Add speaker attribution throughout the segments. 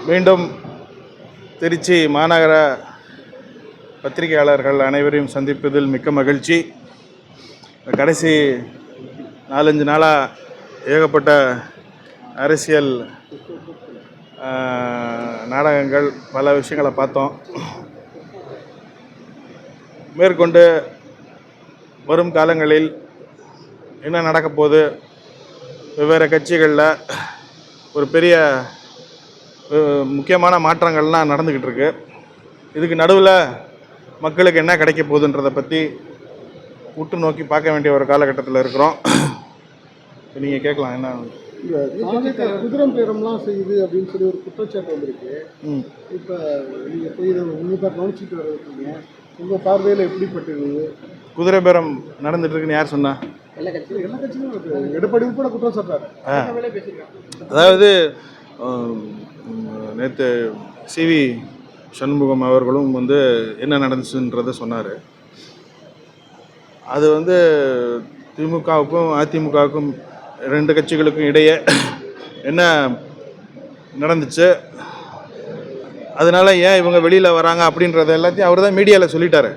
Speaker 1: மீண்டும் திருச்சி மாநகர பத்திரிகையாளர்கள் அனைவரையும் சந்திப்பதில் மிக்க மகிழ்ச்சி. கடைசி 4-5 நாளாக ஏகப்பட்ட அரசியல் நாடகங்கள் பல விஷயங்களை பார்த்தோம். மேற்கொண்டு வரும் காலங்களில் என்ன நடக்கப் போகுது, வெவ்வேறு கட்சிகளில் ஒரு பெரிய முக்கியமான மாற்றங்கள்லாம் நடந்துக்கிட்டு இருக்கு. இதுக்கு நடுவில் மக்களுக்கு என்ன கிடைக்க போகுதுன்றதை பற்றி உற்று நோக்கி பார்க்க வேண்டிய ஒரு காலகட்டத்தில் இருக்கிறோம். நீங்கள் கேட்கலாம், என்ன
Speaker 2: குதிரம் பேரம்லாம் செய்யுது அப்படின்னு சொல்லி ஒரு குற்றச்சாட்டு வந்திருக்கு. இப்போ நீங்கள் போய் இதை உன்னிப்பாக கவனிச்சுட்டு வரீங்க, உங்கள் பார்வையில் எப்படிப்பட்டது?
Speaker 1: குதிரை பேரம் நடந்துட்டு இருக்குன்னு யார் சொன்னா?
Speaker 2: எல்லா கட்சியும் எடப்பாடி கூட குற்றம் சொல்கிறாரு.
Speaker 1: அதாவது நேற்று சிவி சண்முகம் அவர்களும் என்ன நடந்துச்சுன்றதை சொன்னார். அது திமுகவுக்கும் அதிமுகவுக்கும் 2 கட்சிகளுக்கும் இடையே என்ன நடந்துச்சு, அதனால ஏன் இவங்க வெளியில் வராங்க அப்படின்றத எல்லாத்தையும் அவர் தான் மீடியாவில் சொல்லிட்டாரு.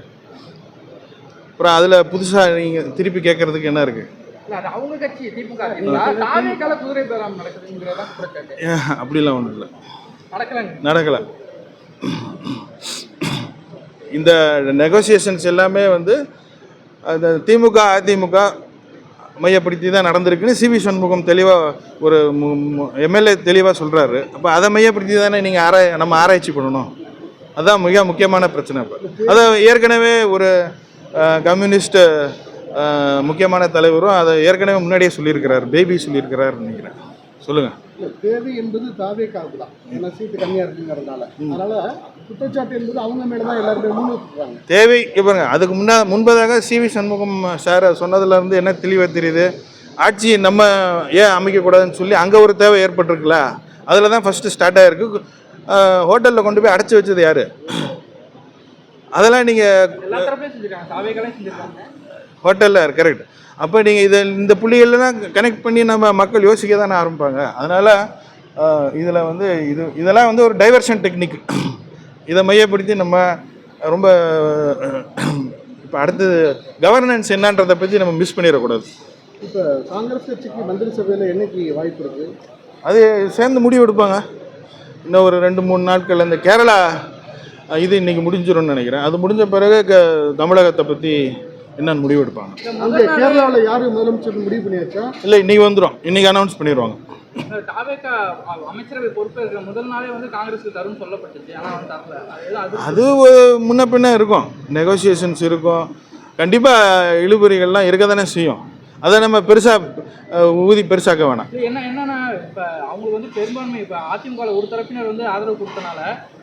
Speaker 1: அப்புறம் அதில் புதுசாக நீங்கள் திருப்பி கேட்குறதுக்கு என்ன இருக்குது? அப்படிலாம் ஒன்றும் இல்லை, நடக்கலை. இந்த நெகோசியேஷன்ஸ் எல்லாமே அந்த திமுக அதிமுக மையப்படுத்தி தான் நடந்திருக்குன்னு சிவி சண்முகம் தெளிவாக ஒரு எம்எல்ஏ தெளிவாக சொல்கிறாரு. அப்போ அதை மையப்படுத்தி தானே நீங்கள் நம்ம ஆராய்ச்சி பண்ணணும். அதுதான் மிக முக்கியமான பிரச்சனை. இப்போ அதை ஏற்கனவே ஒரு கம்யூனிஸ்ட் முக்கியமான தலைவரும் அதை ஏற்கனவே முன்னாடியே சொல்லியிருக்கிறார், பேபி சொல்லியிருக்கிறார் நினைக்கிறேன். சொல்லுங்கள்.
Speaker 2: தேவை என்பது தாவேக்காவுக்கு தான், ஏன்னா சீட்டு கம்மியாக இருக்குங்கிறதுனால. அதனால் குற்றச்சாட்டு என்பது அவங்க மேலே தான் எல்லாருமே முன்வைக்கிறாங்க.
Speaker 1: தேவை பாருங்க, அதுக்கு முன்பதாக சிவி சண்முகம் சார் சொன்னதுலேருந்து என்ன தெளிவாக தெரியுது, ஆட்சி நம்ம ஏன் அமைக்கக்கூடாதுன்னு சொல்லி அங்கே ஒரு தேவை ஏற்பட்டிருக்குல்ல, அதில் தான் ஃபஸ்ட்டு ஸ்டார்ட் ஆகிருக்கு. ஹோட்டலில் கொண்டு போய் அடைச்சி வச்சது யார்? அதெல்லாம் நீங்கள் ஹோட்டலில் கரெக்ட். அப்போ நீங்கள் இந்த புள்ளிகளெலாம் கனெக்ட் பண்ணி நம்ம மக்கள் யோசிக்க தானே ஆரம்பிப்பாங்க. அதனால் இதில் இதெல்லாம் ஒரு டைவர்ஷன் டெக்னிக். இதை மையப்படுத்தி நம்ம ரொம்ப இப்போ அடுத்தது கவர்னன்ஸ் என்னன்றதை பற்றி நம்ம மிஸ் பண்ணிடக்கூடாது.
Speaker 2: இப்போ காங்கிரஸ் கட்சிக்கு மந்திரி சபையில் என்னைக்கு வாய்ப்பு இருக்குது?
Speaker 1: அது சேர்ந்து முடிவு எடுப்பாங்க. இன்னும் ஒரு 2-3 நாட்கள். இந்த கேரளா இது இன்றைக்கி முடிஞ்சிடும்னு நினைக்கிறேன். அது முடிஞ்ச பிறகு தமிழகத்தை பற்றி என்னென்னு முடிவு எடுப்பாங்க.
Speaker 2: அங்கே கேரளாவில் யார் முதலமைச்சர் முடிவு பண்ணியாச்சா?
Speaker 1: இல்லை, இன்றைக்கி வந்துடும். இன்றைக்கி அனௌன்ஸ் பண்ணிடுவாங்க.
Speaker 3: அமைச்சரவை பொறுப்பேற்கிற முதல் நாளே காங்கிரஸுக்கு தரும் சொல்லப்பட்டுச்சு.
Speaker 1: அது முன்ன பின்ன இருக்கும், நெகோசியேஷன்ஸ் இருக்கும், கண்டிப்பாக இழுபறிகள்லாம் இருக்க தானே செய்யும். அதை நம்ம பெருசாக ஊதி பெருசாக்க வேணாம்.
Speaker 3: என்னன்னா இப்போ அவங்களுக்கு பெரும்பான்மை, இப்போ அதிமுக ஒரு தரப்பினர் ஆதரவு கொடுத்தனால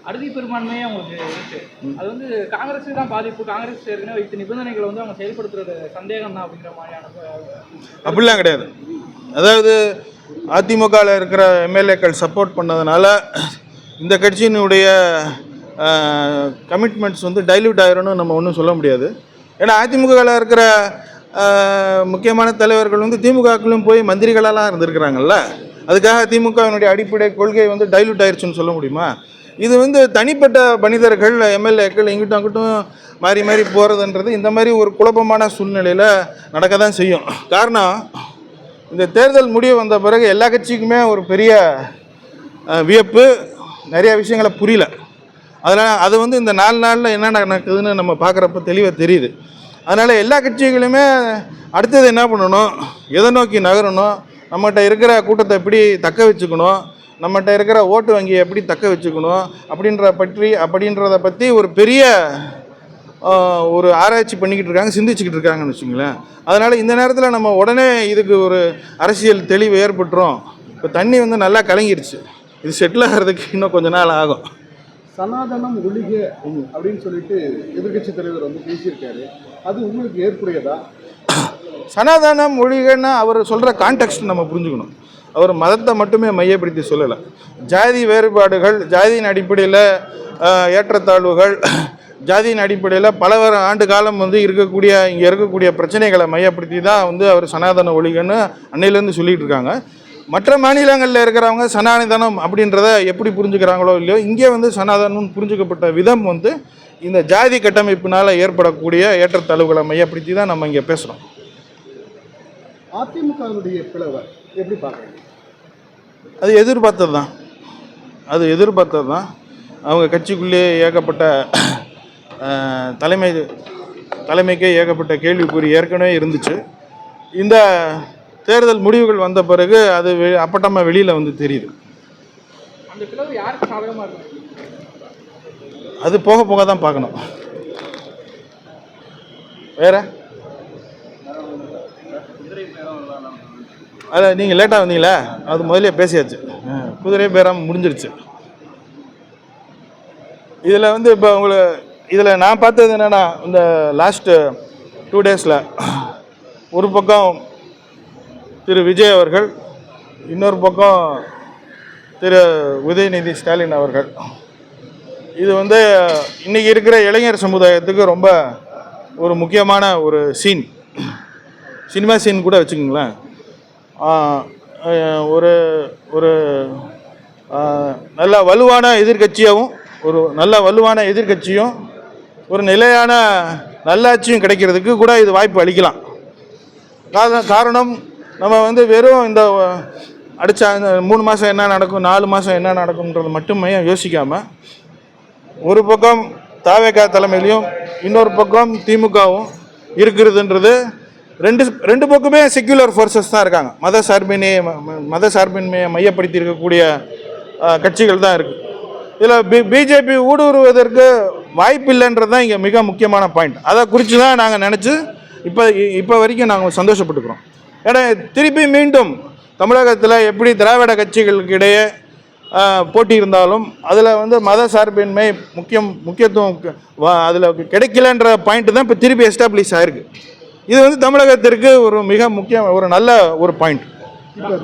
Speaker 3: அறுதி பெரும்பான்மையே அவங்களுக்கு இருக்கு. அது காங்கிரஸுக்கு தான் பாதிப்பு. காங்கிரஸ் ஏற்கனவே வைத்த நிபந்தனைகளை அவங்க செயல்படுத்துறது சந்தேகம் தான் அப்படிங்கிற மாதிரியான.
Speaker 1: அப்படிலாம் கிடையாது. அதாவது அதிமுகவில் இருக்கிற எம்எல்ஏக்கள் சப்போர்ட் பண்ணதுனால இந்த கட்சியினுடைய கமிட்மெண்ட்ஸ் டைல்யூட் ஆகிரும்னு நம்ம ஒன்றும் சொல்ல முடியாது. ஏன்னா அதிமுகவில் இருக்கிற முக்கியமான தலைவர்கள் திமுகவுக்குள்ளும் போய் மந்திரிகளெல்லாம் இருந்திருக்கிறாங்கல்ல. அதுக்காக திமுகவினுடைய அடிப்படை கொள்கை டைல்யூட் ஆயிடுச்சுன்னு சொல்ல முடியுமா? இது தனிப்பட்ட மனிதர்கள் எம்எல்ஏக்கள் இங்கிட்டும் அங்கிட்டும் மாறி மாறி போகிறதுன்றது இந்த மாதிரி ஒரு குழப்பமான சூழ்நிலையில் நடக்க தான் செய்யும். காரணம், இந்த தேர்தல் முடிவு வந்த பிறகு எல்லா கட்சிக்குமே ஒரு பெரிய வியப்பு, நிறையா விஷயங்களை புரியல. அதனால் அது இந்த 4 நாளில் என்ன நடக்குதுன்னு நம்ம பார்க்குறப்ப தெளிவாக தெரியுது. அதனால் எல்லா கட்சிகளுமே அடுத்தது என்ன பண்ணணும், எதை நோக்கி நகரணும், நம்மகிட்ட இருக்கிற கூட்டத்தை எப்படி தக்க வச்சுக்கணும், நம்மகிட்ட இருக்கிற ஓட்டு வங்கியை எப்படி தக்க வச்சுக்கணும் அப்படின்றத பற்றி ஒரு பெரிய ஒரு ஆராய்ச்சி பண்ணிக்கிட்டு இருக்காங்க, சிந்திச்சுக்கிட்டு இருக்காங்கன்னு வச்சுங்களேன். அதனால் இந்த நேரத்தில் நம்ம உடனே இதுக்கு ஒரு அரசியல் தெளிவு ஏற்பட்டுரும். இப்போ தண்ணி நல்லா கலங்கிருச்சு, இது செட்டில் ஆகிறதுக்கு இன்னும் கொஞ்சம் நாள் ஆகும்.
Speaker 2: சனாதனம் ஒழிக அப்படின்னு சொல்லிட்டு எதிர்கட்சி தலைவர் பேசியிருக்காரு. அது உங்களுக்கு ஏற்புடையதா?
Speaker 1: சனாதனம் ஒழிகன்னா அவர் சொல்கிற கான்டெக்ஸ்ட் நம்ம புரிஞ்சுக்கணும். அவர் மதத்தை மட்டுமே மையப்படுத்தி சொல்லலை. ஜாதி வேறுபாடுகள், ஜாதியின் அடிப்படையில் ஏற்றத்தாழ்வுகள், ஜாதியின் அடிப்படையில் பல ஆண்டு காலம் இங்கே இருக்கக்கூடிய பிரச்சனைகளை மையப்படுத்தி தான் அவர் சனாதன ஒழிகன்னு அன்னையிலேருந்து சொல்லிகிட்டு இருக்காங்க. மற்ற மாநிலங்களில் இருக்கிறவங்க சனாதனம் அப்படின்றத எப்படி புரிஞ்சுக்கிறாங்களோ இல்லையோ, இங்கே வந்து சனாதனம் புரிஞ்சுக்கப்பட்ட விதம் வந்து இந்த ஜாதி கட்டமைப்பினால் ஏற்படக்கூடிய ஏற்றத்தாழ்வுகளை மையப்படுத்தி தான் நம்ம இங்கே பேசுகிறோம்.
Speaker 2: அதிமுகவுடைய பிளவை எப்படி பார்க்குறீங்க?
Speaker 1: அது எதிர்பார்த்தது தான். அவங்க கட்சிக்குள்ளே ஏகப்பட்ட தலைமைக்கே ஏகப்பட்ட கேள்விக்குறி ஏற்கனவே இருந்துச்சு. இந்த தேர்தல் முடிவுகள் வந்த பிறகு அது அப்பட்டமாக வெளியில் வந்து தெரியுது.
Speaker 3: அந்த பிளவு யாருக்கு சாதகமாக இருக்கும்?
Speaker 1: அது போக போக தான் பார்க்கணும். வேற அதை நீங்கள் லேட்டாக வந்தீங்களா? அது முதலே பேசியாச்சு. குதிரை பேரம் முடிஞ்சிருச்சு. இதில் வந்து இப்போ இதில் நான் பார்த்தது என்னென்னா, இந்த லாஸ்ட்டு 2 டேஸில் ஒரு பக்கம் திரு விஜய் அவர்கள், இன்னொரு பக்கம் திரு உதயநிதி ஸ்டாலின் அவர்கள். இது வந்து இன்றைக்கி இருக்கிற இளைஞர் சமுதாயத்துக்கு ரொம்ப ஒரு முக்கியமான ஒரு சினிமா சீன் கூட வச்சுக்கோங்களேன். ஒரு ஒரு நல்ல வலுவான எதிர்கட்சியும் ஒரு நிலையான நல்லாட்சியும் கிடைக்கிறதுக்கு கூட இது வாய்ப்பு அளிக்கலாம். காரணம் நம்ம வந்து வெறும் இந்த அடித்தா 3 மாதம் என்ன நடக்கும், 4 மாதம் என்ன நடக்கும்ன்றது மட்டுமே யோசிக்காமல், ஒரு பக்கம் தாவேகா தலைமையிலையும் இன்னொரு பக்கம் திமுகவும் இருக்கிறதுன்றது ரெண்டு பக்கமே செக்யுலர் ஃபோர்ஸஸ் தான் இருக்காங்க. மத சார்பின்மையை மையப்படுத்தி இருக்கக்கூடிய கட்சிகள் தான் இருக்குது. இதில் பிஜேபி ஊடுருவதற்கு வாய்ப்பு இல்லைன்றது தான் இங்கே மிக முக்கியமான பாயிண்ட். அதை குறித்து தான் நாங்கள் நினச்சி இப்போ வரைக்கும் நாங்கள் சந்தோஷப்பட்டுக்கிறோம். ஏன்னா திருப்பி மீண்டும் தமிழகத்தில் எப்படி திராவிட கட்சிகளுக்கு இடையே போட்டி இருந்தாலும் அதில் வந்து மத சார்பின்மை முக்கியத்துவம் அதில் கிடைக்கலன்ற பாயிண்ட் தான் இப்போ திருப்பி எஸ்டாப்ளிஷ் ஆகிருக்கு. இது வந்து தமிழகத்திற்கு ஒரு மிக ஒரு நல்ல ஒரு பாயிண்ட்.
Speaker 2: இப்போ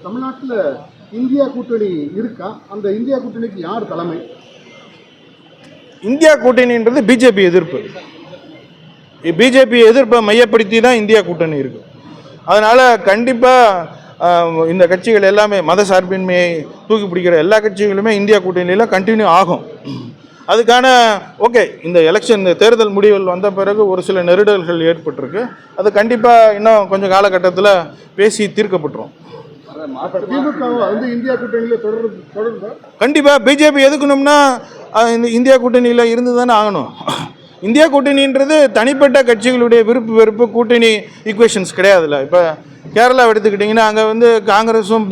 Speaker 2: தமிழ்நாட்டில் இந்தியா கூட்டணி இருக்கா? அந்த இந்தியா கூட்டணிக்கு யார் தலைமை?
Speaker 1: இந்தியா கூட்டணின்றது பிஜேபி எதிர்ப்பை மையப்படுத்தி தான் இந்தியா கூட்டணி இருக்குது. அதனால் கண்டிப்பாக இந்த கட்சிகள் எல்லாமே மத சார்பின்மையை தூக்கி பிடிக்கிற எல்லா கட்சிகளுமே இந்தியா கூட்டணியில் கண்டினியூ ஆகும். அதுக்கான இந்த தேர்தல் முடிவுகள் வந்த பிறகு ஒரு சில நெருடல்கள் ஏற்பட்டிருக்கு. அது கண்டிப்பாக இன்னும் கொஞ்சம் காலகட்டத்தில் பேசி தீர்க்கப்பட்டுரும்.
Speaker 2: இந்தியா கூட்டணியில் தொடர்ந்து
Speaker 1: கண்டிப்பாக பிஜேபி எதுக்கணும்னா இந்த இந்தியா கூட்டணியில் இருந்து தானே ஆகணும். இந்தியா கூட்டணின்றது தனிப்பட்ட கட்சிகளுடைய விருப்பு வெறுப்பு கூட்டணி ஈக்குவேஷன்ஸ் கிடையாதுல்ல. இப்போ கேரளாவை எடுத்துக்கிட்டிங்கன்னா அங்கே வந்து காங்கிரஸும்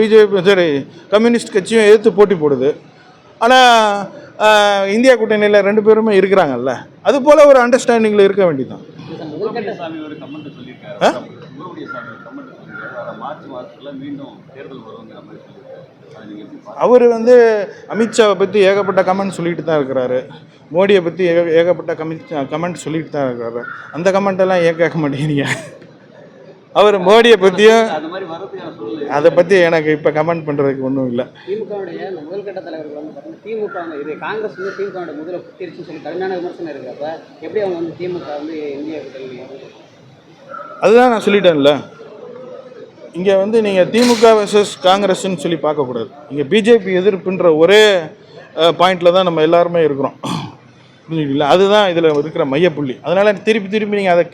Speaker 1: கம்யூனிஸ்ட் கட்சியும் எதிர்த்து போட்டி போடுது. ஆனால் இந்தியா கூட்டணியில் 2 பேருமே இருக்கிறாங்கல்ல. அது போல் ஒரு அண்டர்ஸ்டாண்டிங்கில் இருக்க வேண்டியதுதான். அவர் வந்து அமித்ஷாவை பற்றி ஏகப்பட்ட கமெண்ட் சொல்லிட்டு தான் இருக்கிறாரு. மோடியை பற்றி ஏகப்பட்ட கமெண்ட் சொல்லிட்டு தான் இருக்கிறாரு. அந்த கமெண்ட்டெல்லாம் ஏன் கேட்க மாட்டேங்கிறீங்க? அவர் மோடியை பற்றியும் அதை பற்றி எனக்கு இப்போ கமெண்ட் பண்ணுறதுக்கு ஒன்றும் இல்லை.
Speaker 4: திமுகவுடைய முதல்கட்ட தலைவர்கள் வந்து பார்த்தீங்கன்னா இது காங்கிரஸ் வந்து திமுக முதல்ல குத்திருச்சுன்னு சொல்லி கடுமையான விமர்சனம் இருக்கிறப்ப எப்படி அவங்க வந்து திமுக வந்து இந்தியா கூட்டணி?
Speaker 1: அதுதான் நான் சொல்லிட்டேன்ல. இங்கே வந்து நீங்கள் திமுக வெர்சஸ் காங்கிரஸ்ன்னு சொல்லி பார்க்கக்கூடாது. இங்கே பிஜேபி எதிர்ப்புன்ற ஒரே பாயிண்டில் தான் நம்ம எல்லாருமே இருக்கிறோம். புரிஞ்சுக்கிங்களா? அதுதான் இதில் இருக்கிற மையப்புள்ளி. அதனால் திருப்பி நீங்கள் அதை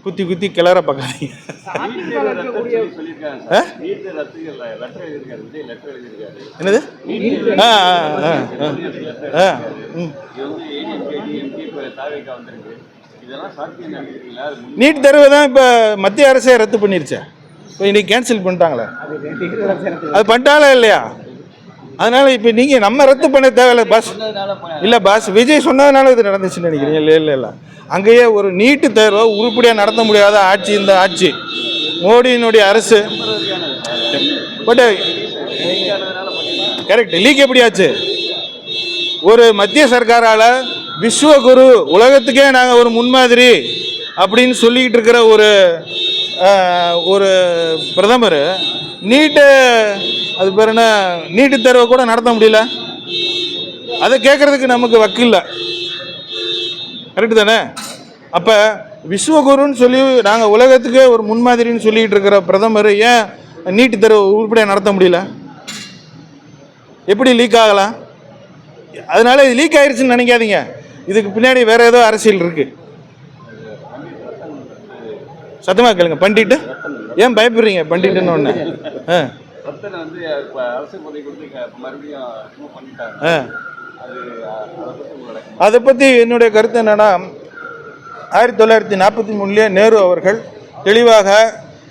Speaker 1: குத்தி கிளற பார்க்காதீங்க. என்னது? நீட் தேர்வை தான் இப்போ மத்திய அரசே ரத்து பண்ணிருச்சே. இப்போ இன்னைக்கு கேன்சல் பண்ணிட்டாங்களே. அது பண்ணிட்டாங்களா இல்லையா? அதனால இப்போ நீங்கள் நம்ம ரத்து பண்ண தேவையில்லை பாஸ். இல்லை பாஸ், விஜய் சொன்னதுனால இது நடந்துச்சுன்னு நினைக்கிறீங்க? இல்லை. அங்கேயே ஒரு நீட்டு தேர்வை உருப்படியாக நடத்த முடியாத ஆட்சி இந்த ஆட்சி, மோடியினுடைய அரசு. பட் கரெக்ட், லீக் எப்படி ஆச்சு? ஒரு மத்திய சர்க்காரால் விஸ்வகுரு, உலகத்துக்கே நாங்கள் ஒரு முன்மாதிரி அப்படின்னு சொல்லிக்கிட்டு இருக்கிற ஒரு பிரதமர் அது பேர் என்ன, நீட்டு தேர்வை கூட நடத்த முடியல. அதை கேட்குறதுக்கு நமக்கு வக்கில்லை. கரெக்டு தானே? அப்போ விஸ்வகுருன்னு சொல்லி நாங்கள் உலகத்துக்கே ஒரு முன்மாதிரின்னு சொல்லிகிட்டு இருக்கிற பிரதமர் ஏன் நீட் தேர்வு உருப்படியாக நடத்த முடியல? எப்படி லீக் ஆகலாம்? அதனால இது லீக் ஆயிடுச்சுன்னு நினைக்காதீங்க. இதுக்கு பின்னாடி வேற ஏதோ அரசியல் இருக்கு. சத்தமாக கேளுங்க. பண்டிட்டு ஏன் பயப்படுறீங்க? பண்டிட்டுன்னு ஒன்று அதை பற்றி என்னுடைய கருத்து என்னன்னா, 1943 நேரு அவர்கள் தெளிவாக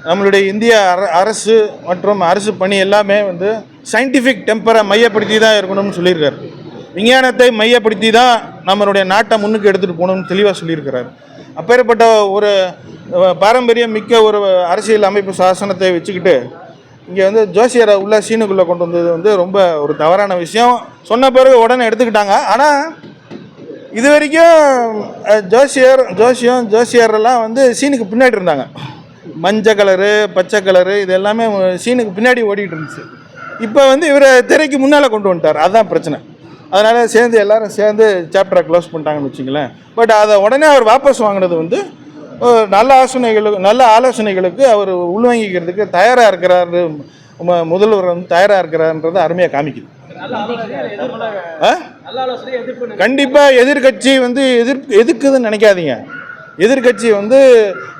Speaker 1: நம்மளுடைய இந்திய அரசு மற்றும் அரசு பணி எல்லாமே வந்து சயின்டிஃபிக் டெம்பரை மையப்படுத்தி தான் இருக்கணும்னு சொல்லியிருக்காரு. விஞ்ஞானத்தை மையப்படுத்தி தான் நம்மளுடைய நாட்டை முன்னுக்கு எடுத்துகிட்டு போகணும்னு தெளிவாக சொல்லியிருக்கிறார். அப்பேற்பட்ட ஒரு பாரம்பரியம் மிக்க ஒரு அரசியல் அமைப்பு சாசனத்தை வச்சுக்கிட்டு இங்கே வந்து ஜோசியரை உள்ள சீனுக்குள்ளே கொண்டு வந்தது வந்து ரொம்ப ஒரு தவறான விஷயம். சொன்ன பிறகு உடனே எடுத்துக்கிட்டாங்க. ஆனால் இது வரைக்கும் ஜோசியரெல்லாம் வந்து சீனுக்கு பின்னாடி இருந்தாங்க. மஞ்சள் கலரு, பச்சை கலரு, இது எல்லாமே சீனுக்கு பின்னாடி ஓடிட்டு இருந்துச்சு. இப்போ வந்து இவரை திரைக்கு முன்னால் கொண்டு வந்துட்டார். அதுதான் பிரச்சனை. அதனால் எல்லாரும் சேர்ந்து சாப்டரை க்ளோஸ் பண்ணிட்டாங்கன்னு வச்சுங்களேன். பட் அதை உடனே அவர் வாபஸ் வாங்கினது வந்து நல்ல ஆலோசனைகளுக்கு அவர் உள்வாங்கிக்கிறதுக்கு தயாராக இருக்கிறாரு. முதல்வர் வந்து தயாராக இருக்கிறார்ன்றது அருமையாக காமிக்குது. கண்டிப்பாக எதிர்கட்சி வந்து எதிர்க்குதுன்னு நினைக்காதீங்க. எதிர்கட்சி வந்து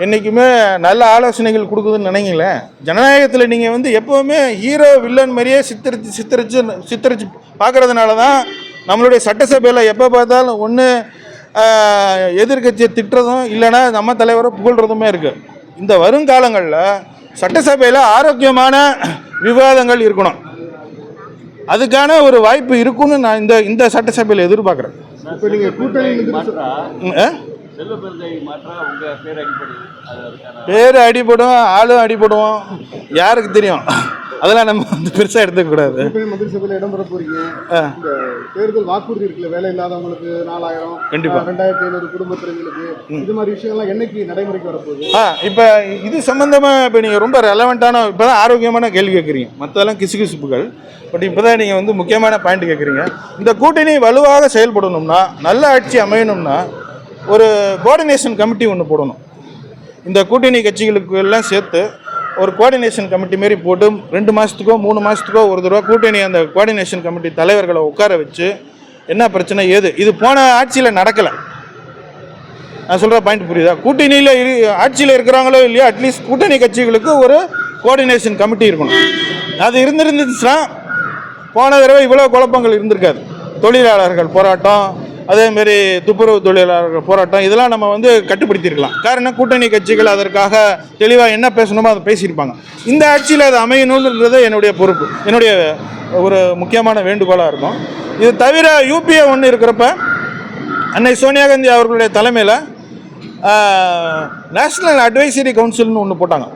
Speaker 1: என்றைக்குமே நல்ல ஆலோசனைகள் கொடுக்குதுன்னு நினைங்களேன். ஜனநாயகத்தில் நீங்கள் வந்து எப்போவுமே ஹீரோ வில்லன் மாதிரியே சித்தரித்து பார்க்குறதுனால தான் நம்மளுடைய சட்டசபையில் எப்போ பார்த்தாலும் ஒன்று எதிர்கட்சியை திட்டுறதும் இல்லைன்னா நம்ம தலைவரை புகழ்கிறதுமே இருக்குது. இந்த வருங்காலங்களில் சட்டசபையில் ஆரோக்கியமான விவாதங்கள் இருக்கணும். அதுக்கான ஒரு வாய்ப்பு இருக்குன்னு நான் இந்த சட்டசபையில் எதிர்பார்க்குறேன்.
Speaker 2: இப்போ நீங்கள் கூட்டணி
Speaker 1: பேர் அடிபடும், ஆளும் அடிபடுவோம், யாருக்கு தெரியும்? அதெல்லாம் நம்ம வந்து பெருசாக எடுத்துக்கூடாது.
Speaker 2: மந்திரி சபையில் இடம்பெற போறீங்க. இந்த தேர்தல் வாக்குறுதி இருக்குல்ல, வேலை இல்லாதவங்களுக்கு 4000,
Speaker 1: கண்டிப்பாக
Speaker 2: 2500 குடும்பத்தினருக்கு, இது மாதிரி விஷயங்கள்லாம் என்னைக்கு நடைமுறைக்கு வரப்போகுது?
Speaker 1: இப்போ இது சம்பந்தமாக இப்போ நீங்கள் ரொம்ப ரெலவெண்ட்டான இப்போ தான் ஆரோக்கியமான கேள்வி கேட்குறீங்க. மற்றதெல்லாம் கிசுகிசுப்புகள். பட் இப்போ தான் நீங்கள் வந்து முக்கியமான பாயிண்ட் கேட்குறீங்க. இந்த கூட்டணி வலுவாக செயல்படணும்னா, நல்ல ஆட்சி அமையணும்னா ஒரு கோஆர்டினேஷன் கமிட்டி ஒன்று போடணும். இந்த கூட்டணி கட்சிகளுக்கு எல்லாம் சேர்த்து ஒரு கோஆர்டினேஷன் கமிட்டி மாரி போட்டு 2 மாதத்துக்கோ 3 மாதத்துக்கோ ஒரு தடவை கூட்டணி அந்த கோஆர்டினேஷன் கமிட்டி தலைவர்களை உட்கார வச்சு என்ன பிரச்சனை ஏது இது போன ஆட்சியில் நடக்கலை. நான் சொல்கிற பாயிண்ட் புரியுதா? கூட்டணியில் ஆட்சியில் இருக்கிறாங்களோ இல்லையோ, அட்லீஸ்ட் கூட்டணி கட்சிகளுக்கு ஒரு கோஆர்டினேஷன் கமிட்டி இருக்கணும். அது இருந்துச்சுன்னா போன தடவை இவ்வளோ குழப்பங்கள் இருந்திருக்காது. தொழிலாளர்கள் போராட்டம், அதேமாரி துப்புரவு தொழிலாளர்கள் போராட்டம், இதெல்லாம் நம்ம வந்து கட்டுப்படுத்தியிருக்கலாம். காரணம் கூட்டணி கட்சிகள் அதற்காக தெளிவாக என்ன பேசணுமோ அதை பேசியிருப்பாங்க. இந்த ஆட்சியில் அது அமையணுன்றது என்னுடைய பொறுப்பு, என்னுடைய ஒரு முக்கியமான வேண்டுகோளாக இருக்கும். இது தவிர யூபிஏ ஒன்று இருக்கிறப்ப அன்னை சோனியா காந்தி அவர்களுடைய தலைமையில் நேஷ்னல் அட்வைசரி கவுன்சில்னு ஒன்று போட்டாங்க.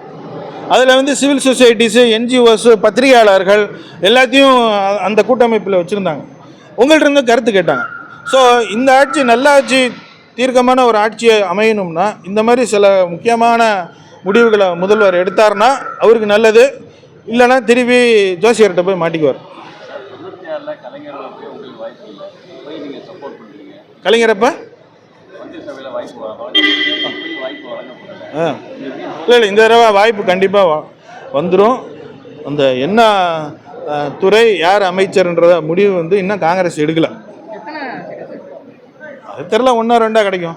Speaker 1: அதில் வந்து சிவில் சொசைட்டிஸு, என்ஜிஓஸு, பத்திரிகையாளர்கள் எல்லாத்தையும் அந்த கூட்டமைப்பில் வச்சுருந்தாங்க. உங்கள்கிட்ட இருந்து கருத்து கேட்டாங்க. ஸோ இந்த ஆட்சி நல்ல ஆட்சி, தீர்க்கமான ஒரு ஆட்சியை அமையணும்னா இந்த மாதிரி சில முக்கியமான முடிவுகளை முதல்வர் எடுத்தார்னா அவருக்கு நல்லது. இல்லைன்னா திருப்பி ஜோசியர்கிட்ட போய் மாட்டிக்குவார். கலைஞரப்ப இல்லை இந்த தடவை வாய்ப்பு கண்டிப்பாக வந்துடும். அந்த என்ன துறை யார் அமைச்சர்ன்றத முடிவு வந்து இன்னும் காங்கிரஸ் எடுக்கலை. அது தெரியல, 1-2 கிடைக்கும்.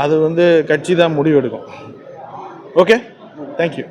Speaker 1: அது வந்து கட்சி தான் முடிவு எடுக்கும். Okay, thank you.